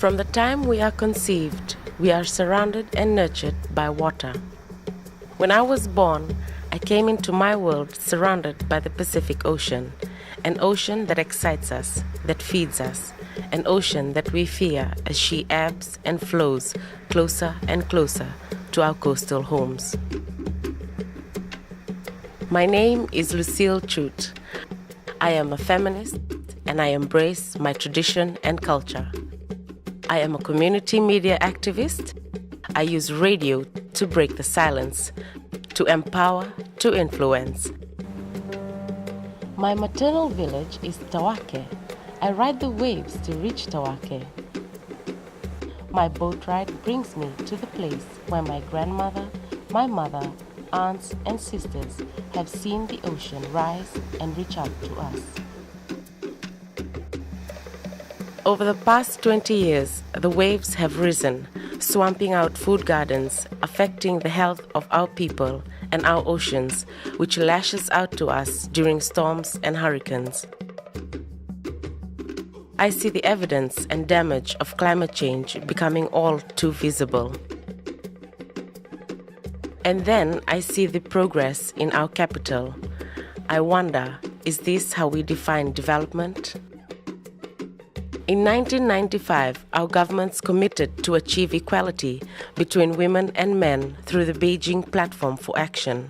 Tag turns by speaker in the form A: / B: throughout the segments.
A: From the time we are conceived, we are surrounded and nurtured by water. When I was born, I came into my world surrounded by the Pacific Ocean, an ocean that excites us, that feeds us, an ocean that we fear as she ebbs and flows closer and closer to our coastal homes. My name is Lucille Chute. I am a feminist and I embrace my tradition and culture. I am a community media activist. I use radio to break the silence, to empower, to influence. My maternal village is Tawake. I ride the waves to reach Tawake. My boat ride brings me to the place where my grandmother, my mother, aunts and sisters have seen the ocean rise and reach out to us. Over the past 20 years, the waves have risen, swamping out food gardens, affecting the health of our people and our oceans, which lashes out to us during storms and hurricanes. I see the evidence and damage of climate change becoming all too visible. And then I see the progress in our capital. I wonder, is this how we define development? In 1995, our governments committed to achieve equality between women and men through the Beijing Platform for Action.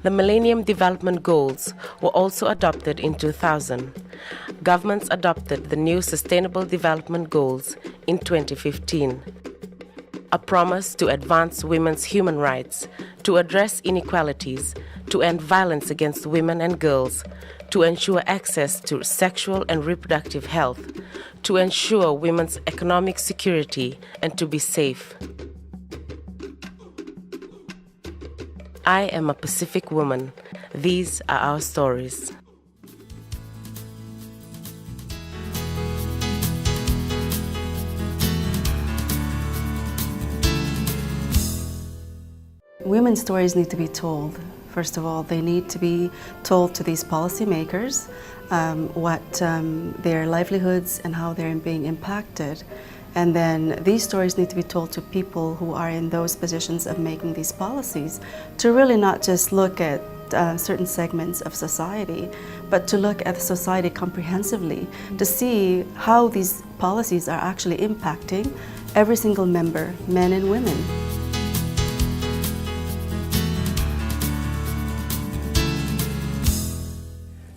A: The Millennium Development Goals were also adopted in 2000. Governments adopted the new Sustainable Development Goals in 2015. A promise to advance women's human rights, to address inequalities, to end violence against women and girls, to ensure access to sexual and reproductive health, to ensure women's economic security, and to be safe. I am a Pacific woman. These are our stories.
B: Women's stories need to be told. First of all, they need to be told to these policymakers what their livelihoods and how they're being impacted. And then these stories need to be told to people who are in those positions of making these policies, to really not just look at certain segments of society, but to look at society comprehensively, to see how these policies are actually impacting every single member, men and women.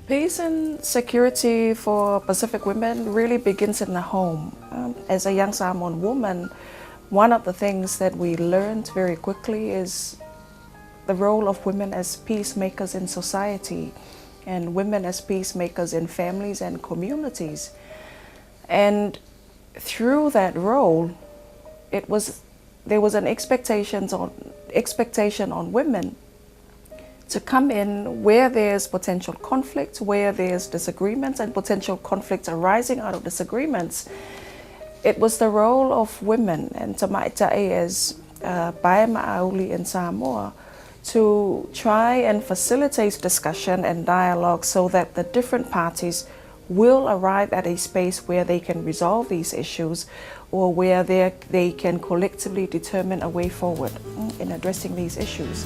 C: Peace and security for Pacific women really begins in the home. As a young Samoan woman, one of the things that we learned very quickly is the role of women as peacemakers in society and women as peacemakers in families and communities. And through that role, there was an expectation on women to come in where there's potential conflict, where there's disagreements and potential conflicts arising out of disagreements. It was the role of women and Tamaitai as Pae Ma'auli in Samoa to try and facilitate discussion and dialogue so that the different parties will arrive at a space where they can resolve these issues or where they can collectively determine a way forward in addressing these issues.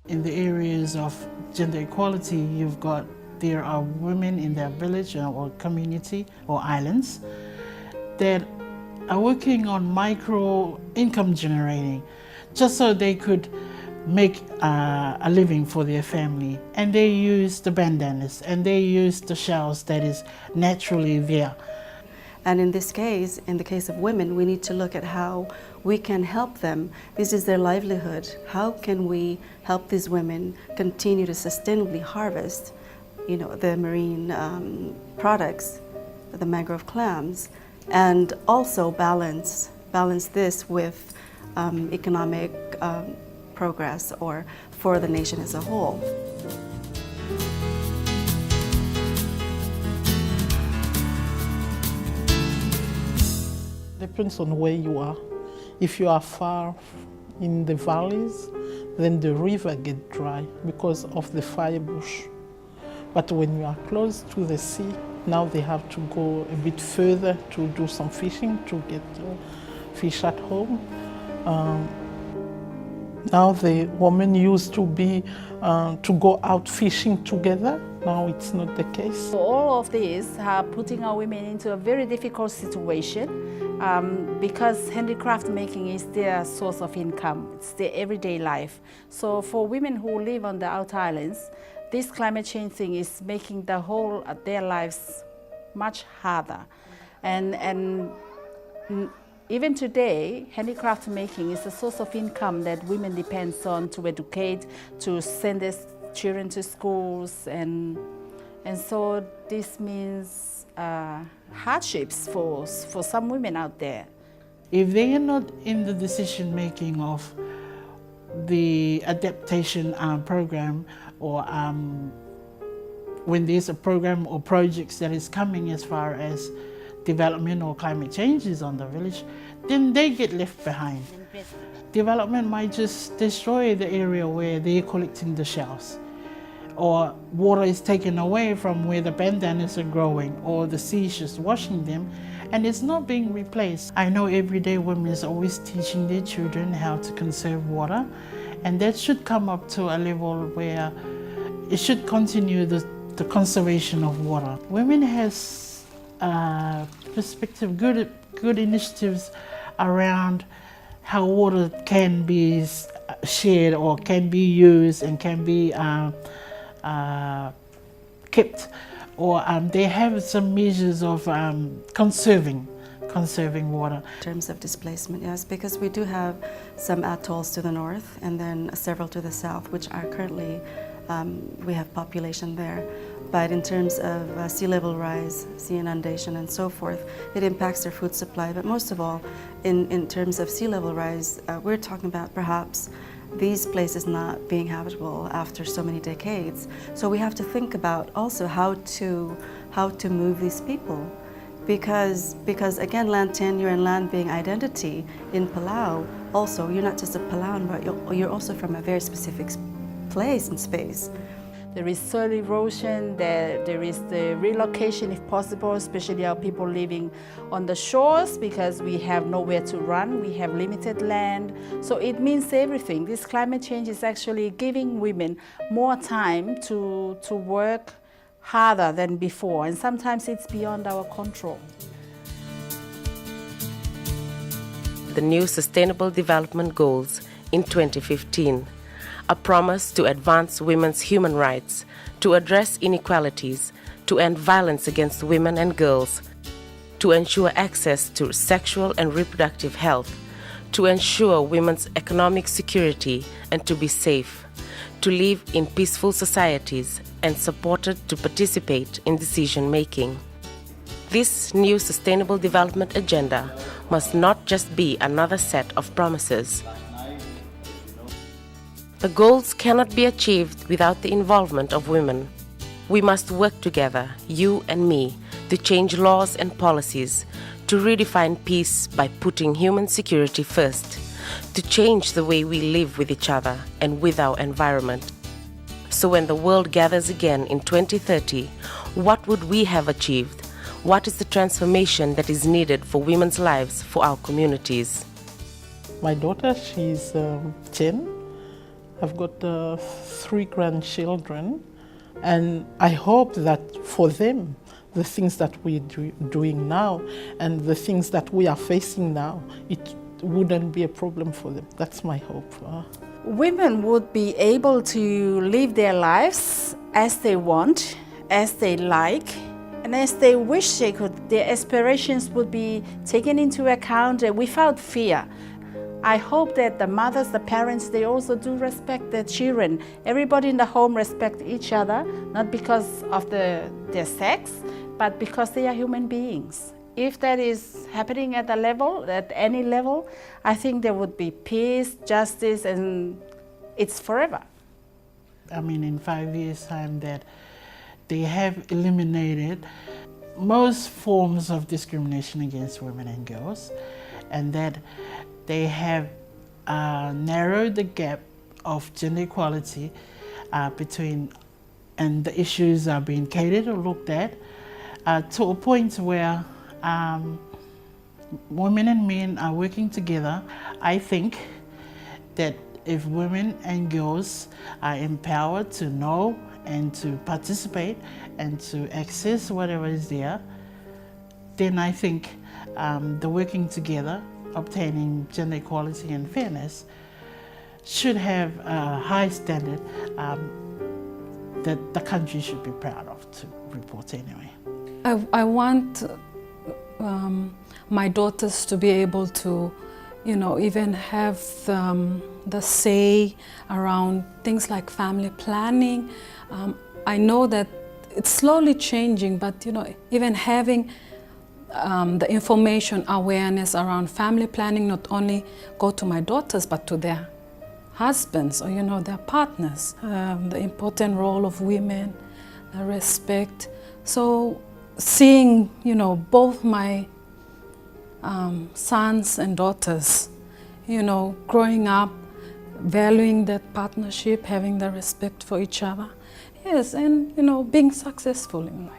D: In the areas of gender equality, there are women in their village or community or islands that are working on micro income generating just so they could make a living for their family. And they use the bandanas and they use the shells that is naturally there.
B: And in this case, in the case of women, we need to look at how we can help them. This is their livelihood. How can we help these women continue to sustainably harvest, the marine products, the mangrove clams, and also balance this with economic progress or for the nation as a whole.
E: Depends on where you are. If you are far in the valleys,
D: then the river gets dry because of the firebush. But when you are close to the sea, now they have to go a bit further to do some fishing to get fish at home. Now the women used to be to go out fishing together. Now it's not the case.
E: So all of these are putting our women into a very difficult situation because handicraft making is their source of income. It's their everyday life. So for women who live on the outer islands, this climate change thing is making the whole their lives much harder. And even today, handicraft making is a source of income that women depend on to educate, to send their children to schools, and so this means hardships for some women out there.
D: If they are not in the decision making of the adaptation program, or when there's a program or projects that is coming as far as development or climate changes on the village, then they get left behind. Development might just destroy the area where they're collecting the shells, or water is taken away from where the bandanas are growing, or the sea is just washing them, and it's not being replaced. I know everyday women is always teaching their children how to conserve water, and that should come up to a level where it should continue the conservation of water. Women has perspective, good initiatives around how water can be shared or can be used and can be kept, or they have some measures of conserving water.
B: In terms of displacement, yes, because we do have some atolls to the north and then several to the south, which are currently, we have population there. But in terms of sea level rise, sea inundation and so forth, it impacts their food supply. But most of all, in terms of sea level rise, we're talking about perhaps these places not being habitable after so many decades. So we have to think about also how to move these people. Because again, land tenure and land being identity in Palau, also, you're not just a Palauan, but you're also from a very specific place and space.
E: There is soil erosion, there is the relocation if possible, especially our people living on the shores because we have nowhere to run, we have limited land. So it means everything. This climate change is actually giving women more time to work harder than before, and sometimes it's beyond our control.
A: The new Sustainable Development Goals in 2015. A promise to advance women's human rights, to address inequalities, to end violence against women and girls, to ensure access to sexual and reproductive health, to ensure women's economic security and to be safe, to live in peaceful societies and supported to participate in decision-making. This new Sustainable Development Agenda must not just be another set of promises. The goals cannot be achieved without the involvement of women. We must work together, you and me, to change laws and policies, to redefine peace by putting human security first, to change the way we live with each other and with our environment. So when the world gathers again in 2030, what would we have achieved? What is the transformation that is needed for women's lives, for our communities?
D: My daughter, she's 10. I've got 3 grandchildren, and I hope that for them, the things that we're doing now and the things that we are facing now, it wouldn't be a problem for them. That's my hope.
E: Women would be able to live their lives as they want, as they like, and as they wish they could. Their aspirations would be taken into account without fear. I hope that the mothers, the parents, they also do respect their children. Everybody in the home respect each other, not because of their sex, but because they are human beings. If that is happening at any level, I think there would be peace, justice, and it's forever.
D: I mean, in 5 years' time, that they have eliminated most forms of discrimination against women and girls, and that they have narrowed the gap of gender equality between, and the issues are being catered or looked at to a point where women and men are working together. I think that if women and girls are empowered to know and to participate and to access whatever is there, then I think the working together, obtaining gender equality and fairness, should have a high standard that the country should be proud of to report anyway.
F: I want my daughters to be able to, even have the say around things like family planning. I know that it's slowly changing, but even having the information awareness around family planning not only go to my daughters but to their husbands or their partners. The important role of women, the respect. So seeing both my sons and daughters growing up, valuing that partnership, having the respect for each other, yes, and being successful in life.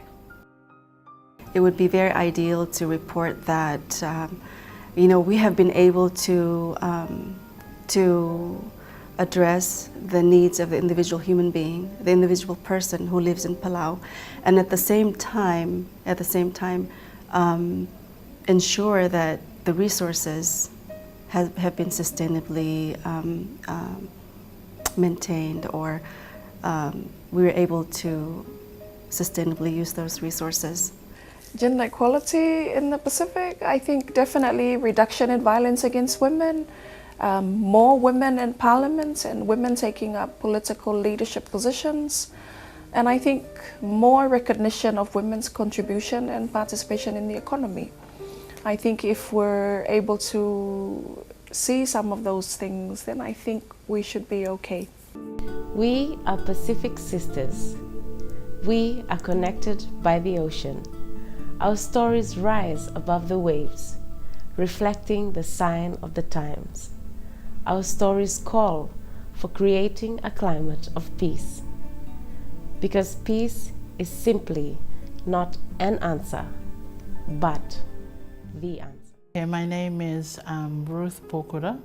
B: It would be very ideal to report that we have been able to address the needs of the individual human being, the individual person who lives in Palau, and at the same time, ensure that the resources have been sustainably maintained, or we were able to sustainably use those resources.
C: Gender equality in the Pacific, I think definitely reduction in violence against women, more women in parliament and women taking up political leadership positions, and I think more recognition of women's contribution and participation in the economy. I think if we're able to see some of those things, then I think we should be okay.
A: We are Pacific sisters. We are connected by the ocean. Our stories rise above the waves, reflecting the sign of the times. Our stories call for creating a climate of peace. Because peace is simply not an answer, but the answer.
D: Yeah, my name is Ruth Pokora.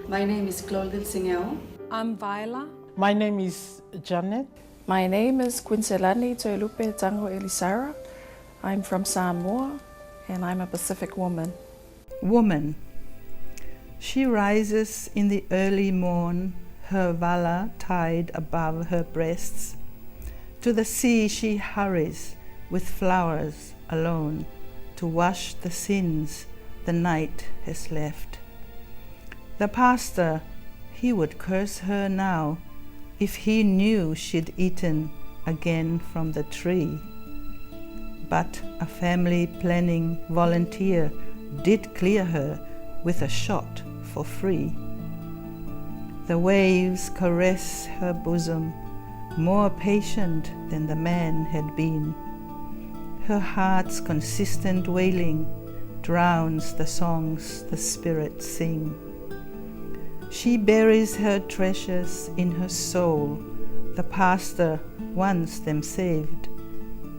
B: My name is Clotilde Singel.
F: I'm Viola.
G: My name is Janet.
C: My name is Quincelani Toilupe Tango Elisara. I'm from Samoa and I'm a Pacific woman.
H: Woman. She rises in the early morn, her vala tied above her breasts. To the sea she hurries with flowers alone to wash the sins the night has left. The pastor, he would curse her now if he knew she'd eaten again from the tree. But a family planning volunteer did clear her with a shot for free. The waves caress her bosom, more patient than the man had been. Her heart's consistent wailing drowns the songs the spirits sing. She buries her treasures in her soul. The pastor wants them saved.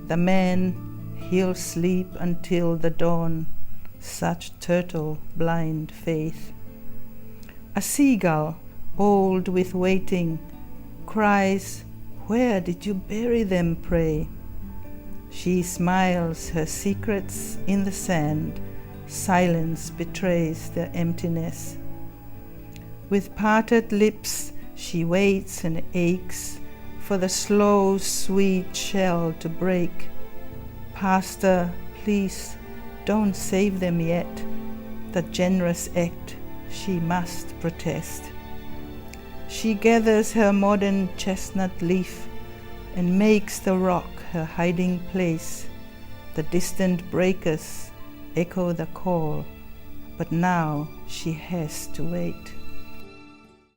H: The man, he'll sleep until the dawn, such turtle blind faith. A seagull, old with waiting, cries, "Where did you bury them, pray?" She smiles her secrets in the sand. Silence betrays their emptiness. With parted lips she waits and aches for the slow, sweet shell to break. Pastor, please don't save them yet. The generous act she must protest. She gathers her modern chestnut leaf and makes the rock her hiding place. The distant breakers echo the call, but now she has to wait.